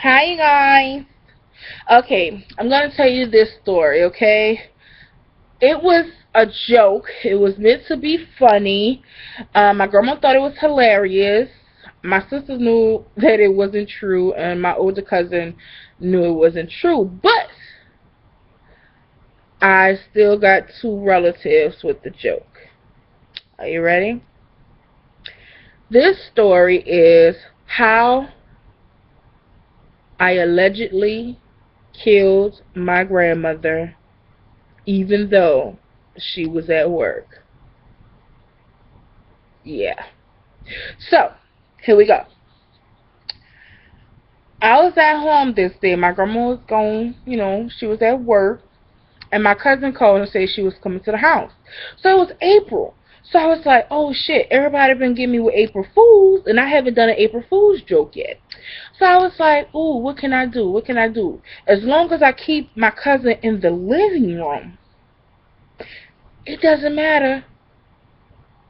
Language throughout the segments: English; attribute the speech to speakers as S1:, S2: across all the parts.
S1: Hi guys. Okay, I'm gonna tell you this story, okay? It was a joke. It was meant to be funny. My grandma thought it was hilarious. My sisters knew that it wasn't true, and my older cousin knew it wasn't true. But I still got two relatives with the joke. Are you ready? This story is how I allegedly killed my grandmother even though she was at work. Yeah. So, here we go. I was at home this day. My grandma was gone, she was at work. And my cousin called and said she was coming to the house. So it was April. So I was like, oh shit, everybody been getting me with April Fools, and I haven't done an April Fool's joke yet. So I was like, ooh, what can I do? What can I do? As long as I keep my cousin in the living room, it doesn't matter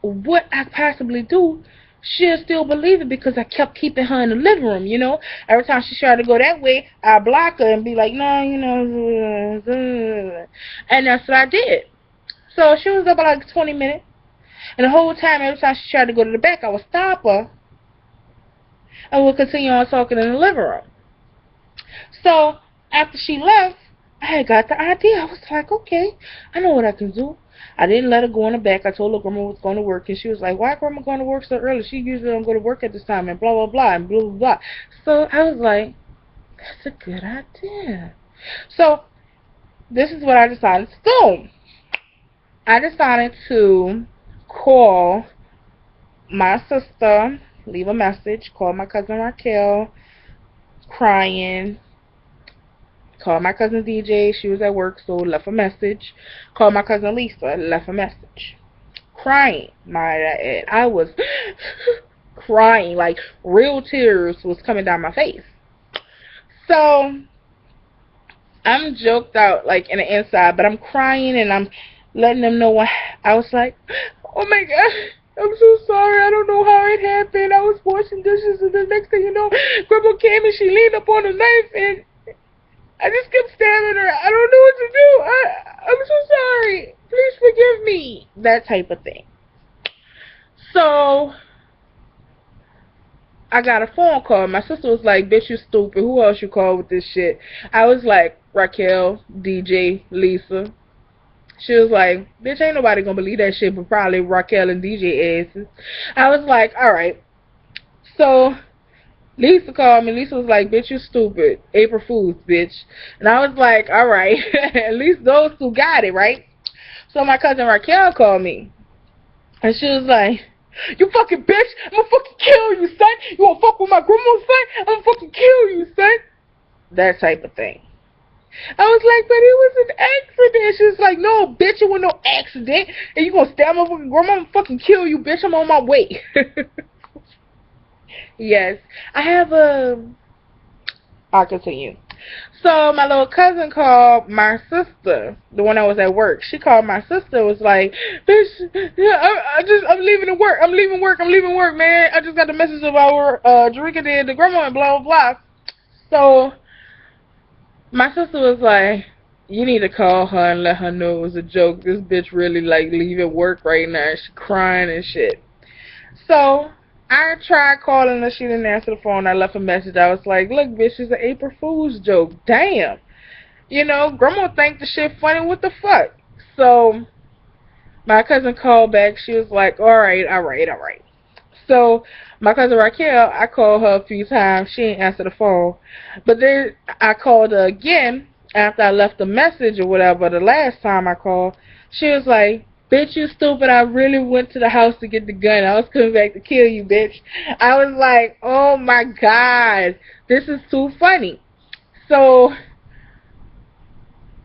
S1: what I possibly do, she'll still believe it because I kept keeping her in the living room. Every time she tried to go that way, I block her and be like, no, and that's what I did. So she was there about like 20 minutes, and the whole time, every time she tried to go to the back, I would stop her and we'll continue on talking in the living room. So after she left, I had got the idea. I was like, okay, I know what I can do. I didn't let her go in the back. I told her grandma was going to work, and she was like, why grandma going to work so early? She usually don't go to work at this time, and blah, blah, blah, and blah, blah, blah. So I was like, that's a good idea. So this is what I decided to do. I decided to call my sister, leave a message, call my cousin Raquel, crying, called my cousin DJ. She was at work, so left a message. Called my cousin Lisa. Left a message. Crying. I was crying. Like, real tears was coming down my face. So, I'm joked out, like, in the inside, but I'm crying and I'm letting them know what I was like, oh my god. I'm so sorry. I don't know how it happened. I was washing dishes, and the next thing you know, Grandma came and she leaned up on a knife, and I just kept stabbing her. I don't know what to do. I'm so sorry. Please forgive me. That type of thing. So I got a phone call. My sister was like, bitch, you stupid. Who else you call with this shit? I was like, Raquel, DJ, Lisa. She was like, bitch, ain't nobody gonna believe that shit but probably Raquel and DJ asses. I was like, alright. So Lisa called me. Lisa was like, bitch, you stupid. April Fool's, bitch. And I was like, alright. At least those two got it, right? So my cousin Raquel called me. And she was like, you fucking bitch. I'm gonna fucking kill you, son. You wanna fuck with my grandma's son? I'm gonna fucking kill you, son. That type of thing. I was like, but it was an accident. She was like, no, bitch, it was no accident. And you gonna stab my fucking grandma and fucking kill you, bitch. I'm on my way. Yes. I have a... I'll continue. So my little cousin called my sister, the one that was at work. She called my sister, was like, bitch, yeah, I'm leaving to work. I'm leaving work, man. I just got the message about Jerika did the grandma and blah, blah, blah. So my sister was like, you need to call her and let her know it was a joke. This bitch really like leaving work right now. She crying and shit. So I tried calling her. She didn't answer the phone. I left a message. I was like, look, bitch, it's an April Fool's joke. Damn. Grandma think the shit funny. What the fuck? So my cousin called back. She was like, all right. So my cousin Raquel, I called her a few times. She didn't answer the phone. But then I called her again after I left a message or whatever. The last time I called, she was like, bitch, you stupid. I really went to the house to get the gun. I was coming back to kill you, bitch. I was like, oh my god, this is too funny. So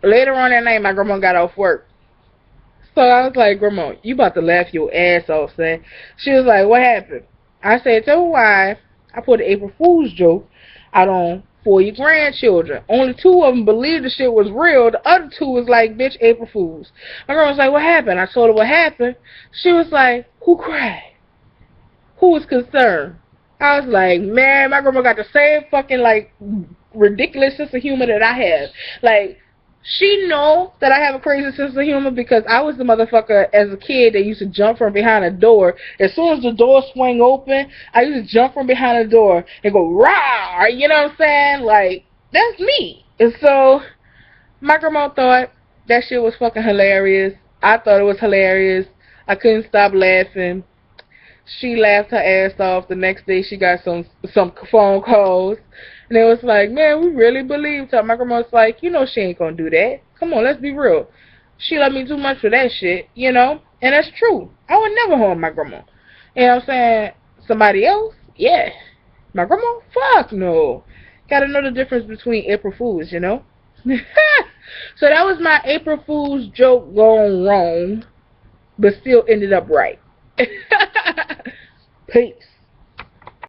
S1: later on that night, my grandma got off work. So I was like, grandma, you about to laugh your ass off, son. She was like, what happened? I said, tell her why I put an April Fool's joke out on for your grandchildren. Only two of them believed the shit was real. The other two was like, bitch, April Fools. My grandma was like, what happened? I told her what happened. She was like, who cried? Who was concerned? I was like, man, my grandma got the same fucking, like, ridiculous sense of humor that I have. Like, she know that I have a crazy sense of humor because I was the motherfucker as a kid that used to jump from behind a door. As soon as the door swung open, I used to jump from behind the door and go, rah! You know what I'm saying? Like, that's me. And so, my grandma thought that shit was fucking hilarious. I thought it was hilarious. I couldn't stop laughing. She laughed her ass off. The next day she got some phone calls. And it was like, man, we really believed her. My grandma was like, you know she ain't gonna do that. Come on, let's be real. She loved me too much for that shit, you know? And that's true. I would never harm my grandma. You know what I'm saying? Somebody else? Yeah. My grandma? Fuck no. Gotta know the difference between April Fools, you know? So that was my April Fool's joke gone wrong, but still ended up right. Peace.